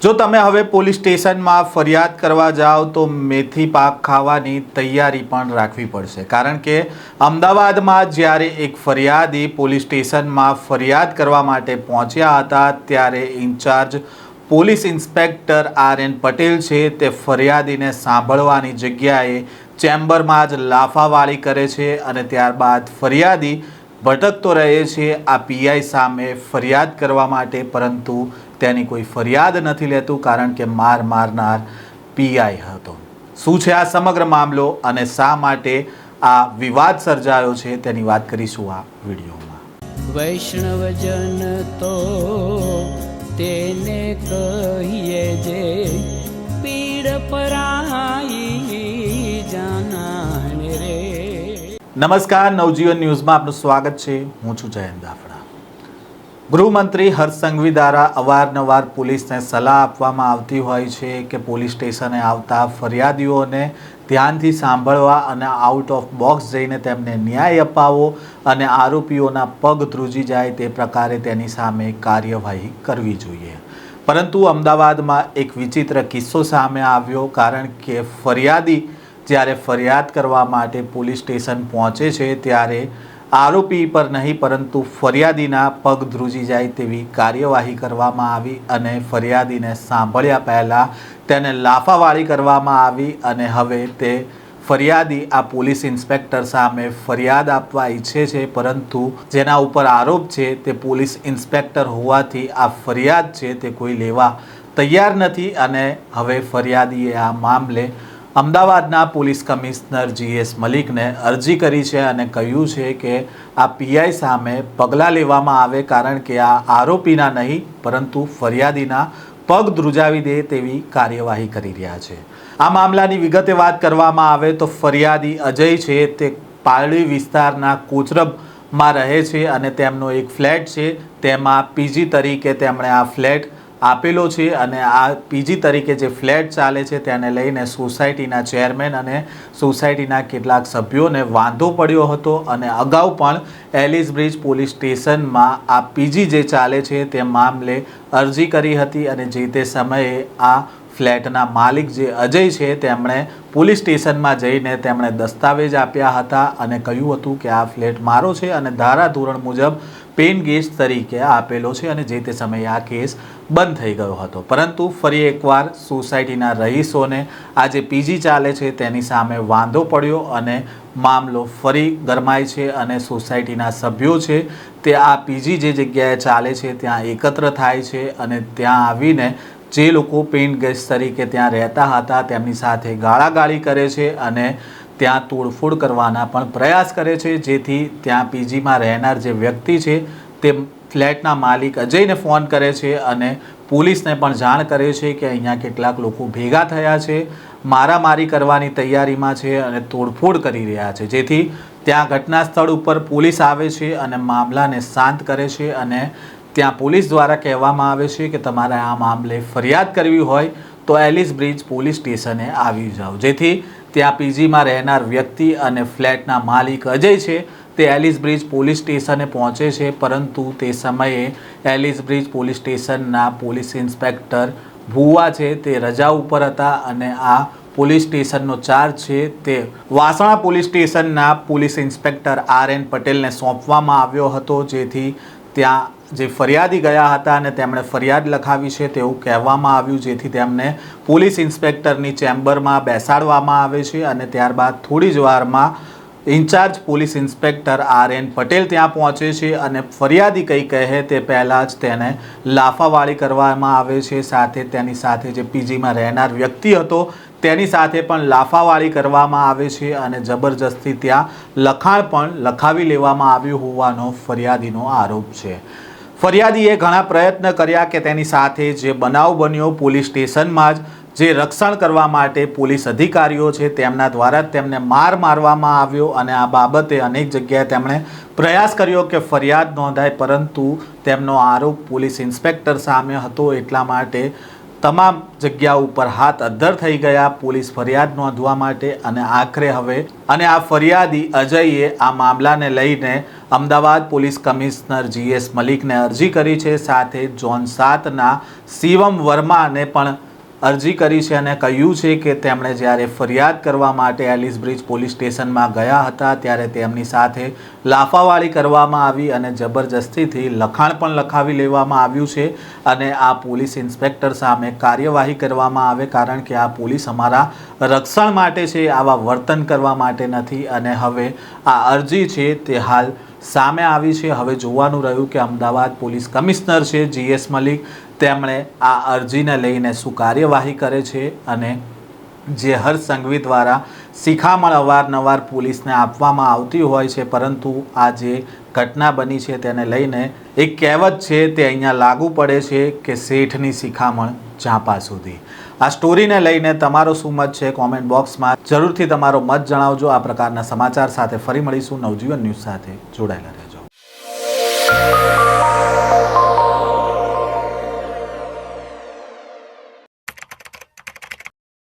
જો તમે હવે પોલીસ સ્ટેશનમાં ફરિયાદ કરવા જાઓ તો મેથી પાક ખાવાની તૈયારી પણ રાખવી પડશે, કારણ કે અમદાવાદમાં જ્યારે એક ફરિયાદી પોલીસ સ્ટેશનમાં ફરિયાદ કરવા માટે પહોંચ્યા હતા ત્યારે ઇન્ચાર્જ પોલીસ ઇન્સ્પેક્ટર આર.એન. પટેલ છે તે ફરિયાદીને સાંભળવાની જગ્યાએ ચેમ્બરમાં જ લાફાવાળી કરે છે અને ત્યારબાદ ફરિયાદી ભટકતો રહે છે આ પીઆઈ સામે ફરિયાદ કરવા માટે, પરંતુ તેની કોઈ ફરિયાદ નથી લેતું કારણ કે માર મારનાર પીઆઈ હતો। શું છે આ સમગ્ર મામલો અને શા માટે આ વિવાદ સર્જાયો છે તેની વાત કરીશું આ વિડીયોમાં। વૈષ્ણવજન તો તેને કહીએ જે પીડ પરાઈ જાનાને રે। નમસ્કાર, નવજીવન ન્યૂઝમાં આપનું સ્વાગત છે। હું છું જયંત દાફડા। ગૃહમંત્રી હર્ષ સંઘવી દ્વારા અવારનવાર પોલીસને સલાહ આપવામાં આવતી હોય છે કે પોલીસ સ્ટેશને આવતા ફરિયાદીઓને ધ્યાનથી સાંભળવા અને આઉટ ઓફ બોક્સ જઈને તેમને ન્યાય અપાવો અને આરોપીઓના પગ ધ્રુજી જાય તે પ્રકારે તેની સામે કાર્યવાહી કરવી જોઈએ। પરંતુ અમદાવાદમાં એક વિચિત્ર કિસ્સો સામે આવ્યો, કારણ કે ફરિયાદી જ્યારે ફરિયાદ કરવા માટે પોલીસ સ્ટેશન પહોંચે છે ત્યારે આરોપી પર નહીં પરંતુ ફરિયાદીના પગ ધ્રુજી જાય તેવી કાર્યવાહી કરવામાં આવી અને ફરિયાદીને સાંભળ્યા પહેલાં તેને લાફાવાળી કરવામાં આવી અને હવે તે ફરિયાદી આ પોલીસ ઇન્સ્પેક્ટર સામે ફરિયાદ આપવા ઈચ્છે છે, પરંતુ જેના ઉપર આરોપ છે તે પોલીસ ઇન્સ્પેક્ટર હોવાથી આ ફરિયાદ છે તે કોઈ લેવા તૈયાર નથી અને હવે ફરિયાદીએ આ મામલે અમદાવાદના પોલીસ કમિશનર જી.એસ. મલિકને અરજી કરી છે અને કહ્યું છે કે આ પીઆઈ સામે પગલાં લેવામાં આવે, કારણ કે આ આરોપીના નહીં પરંતુ ફરિયાદીના પગ ધ્રુજાવી દે તેવી કાર્યવાહી કરી રહ્યા છે। આ મામલાની વિગતે વાત કરવામાં આવે તો ફરિયાદી અજય છે તે પાલડી વિસ્તારના કોચરબમાં રહે છે અને તેમનો એક ફ્લેટ છે, તેમાં પીજી તરીકે તેમણે આ ફ્લેટ આપેલો છે અને આ પીજી તરીકે જે ફ્લેટ ચાલે છે તેને લઈને સોસાયટીના ચેરમેન અને સોસાયટીના કેટલાક સભ્યોને વાંધો પડ્યો હતો અને અગાઉ પણ એલિસ બ્રિજ પોલીસ સ્ટેશનમાં આ પીજી જે ચાલે છે તે મામલે અરજી કરી હતી અને જે તે સમયે આ ફ્લેટના માલિક જે અજય છે તેમણે પોલીસ સ્ટેશનમાં જઈને તેમણે દસ્તાવેજ આપ્યા હતા અને કહ્યું હતું કે આ ફ્લેટ મારો છે અને ધારાધોરણ મુજબ પેઇન ગેસ્ટ તરીકે આપેલો છે અને જે તે સમયે આ કેસ બંધ થઈ ગયો હતો। પરંતુ ફરી એકવાર સોસાયટીના રહીશોને આ જે પીજી ચાલે છે તેની સામે વાંધો પડ્યો અને મામલો ફરી ગરમાય છે અને સોસાયટીના સભ્યો છે તે આ પીજી જે જગ્યાએ ચાલે છે ત્યાં એકત્ર થાય છે અને ત્યાં આવીને જે લોકો પેઇન્ટ ગેસ્ટ તરીકે ત્યાં રહેતા હતા તેમની સાથે ગાળાગાળી કરે છે અને ત્યાં તોડફોડ કરવાના પણ પ્રયાસ કરે છે, જેથી ત્યાં પીજીમાં રહેનાર જે વ્યક્તિ છે તે ફ્લેટના માલિક અજયને ફોન કરે છે અને પોલીસને પણ જાણ કરે છે કે અહીંયા કેટલાક લોકો ભેગા થયા છે, મારામારી કરવાની તૈયારીમાં છે અને તોડફોડ કરી રહ્યા છે, જેથી ત્યાં ઘટના સ્થળ ઉપર પોલીસ આવે છે અને મામલાને શાંત કરે છે અને ત્યાં પોલીસ દ્વારા કહેવામાં આવે છે કે તમારે આ મામલે ફરિયાદ કરવી હોય તો એલિસ બ્રિજ પોલીસ સ્ટેશને આવી જાઓ, જેથી ત્યાં પીજીમાં રહેનાર વ્યક્તિ અને ફ્લેટના માલિક અજય છે તે એલિસ બ્રિજ પોલીસ સ્ટેશને પહોંચે છે, પરંતુ તે સમયે એલિસ બ્રિજ પોલીસ સ્ટેશનના પોલીસ ઇન્સ્પેક્ટર ભુવા છે તે રજા ઉપર હતા અને આ પોલીસ સ્ટેશનનો ચાર્જ છે તે વાસણા પોલીસ સ્ટેશનના પોલીસ ઇન્સ્પેક્ટર આર.એન. પટેલને સોંપવામાં આવ્યો હતો, જેથી ત્યાં જે ફરિયાદી ગયા હતા અને તેમણે ફરિયાદ લખાવી છે તેવું કહેવામાં આવ્યું, જેથી તેમને પોલીસ ઇન્સ્પેક્ટરની ચેમ્બરમાં બેસાડવામાં આવે છે અને ત્યારબાદ થોડી જ વારમાં ઇન્ચાર્જ પોલીસ ઇન્સ્પેક્ટર આર.એન. પટેલ ત્યાં પહોંચે છે અને ફરિયાદી કંઈ કહે તે પહેલાં જ તેને લાફાવાળી કરવામાં આવે છે, સાથે તેની સાથે જે પીજીમાં રહેનાર વ્યક્તિ હતો તેની સાથે પણ લાફાવાળી કરવામાં આવે છે અને જબરજસ્તી ત્યાં લખાણ પણ લખાવી લેવામાં આવ્યું હોવાનો ફરિયાદીનો આરોપ છે। ફરિયાદીએ ઘણા પ્રયત્ન કર્યા કે તેની સાથે જે બનાવ બન્યો પોલીસ સ્ટેશનમાં જ જે રક્ષણ કરવા માટે પોલીસ અધિકારીઓ છે તેમના દ્વારા તેમને મારવામાં આવ્યો અને આ બાબતે અનેક જગ્યાએ તેમણે પ્રયાસ કર્યો કે ફરિયાદ નોંધાય, પરંતુ તેમનો આરોપ પોલીસ ઇન્સ્પેક્ટર સામે હતો, એટલા માટે તમામ જગ્યા ઉપર હાથ અદ્ધર થઈ ગયા પોલીસ ફરિયાદ નોંધવા માટે અને આખરે હવે આ ફરિયાદી અજયે આ મામલાને લઈને અમદાવાદ પોલીસ કમિશનર GS મલિકને અરજી કરી છે. સાથે ઝોન 7ના શિવમ વર્માને પણ અરજી કરી છે અને કહ્યું છે કે તેમણે જ્યારે ફરિયાદ કરવા માટે એલિસ બ્રિજ પોલીસ સ્ટેશનમાં ગયા હતા ત્યારે તેમની સાથે લાફાવાળી કરવામાં આવી અને જબરજસ્તીથી લખાણ પણ લખાવી લેવામાં આવ્યું છે અને આ પોલીસ ઇન્સ્પેક્ટર સામે કાર્યવાહી કરવામાં આવે, કારણ કે આ પોલીસ અમારા રક્ષણ માટે છે, આવા વર્તન કરવા માટે નથી. અને હવે આ અરજી છે તે હાલ સામે આવી છે. હવે જોવાનું રહ્યું કે અમદાવાદ પોલીસ કમિશનર છે GS મલિક તેમણે આ અરજીને લઈને શું કાર્યવાહી કરે છે અને જે હર્ષ સંઘવી દ્વારા શિખામણ અવારનવાર પોલીસને આપવામાં આવતી હોય છે, પરંતુ આ જે ઘટના બની છે તેને લઈને એક કહેવત છે તે અહીંયા લાગુ પડે છે કે શેઠની શિખામણ ચાંપા સુધી. આ સ્ટોરીને લઈને તમારો શું મત છે કોમેન્ટ બોક્સમાં જરૂરથી તમારો મત જણાવજો. આ પ્રકારના સમાચાર સાથે ફરી મળીશું. નવજીવન ન્યૂઝ સાથે જોડાયેલા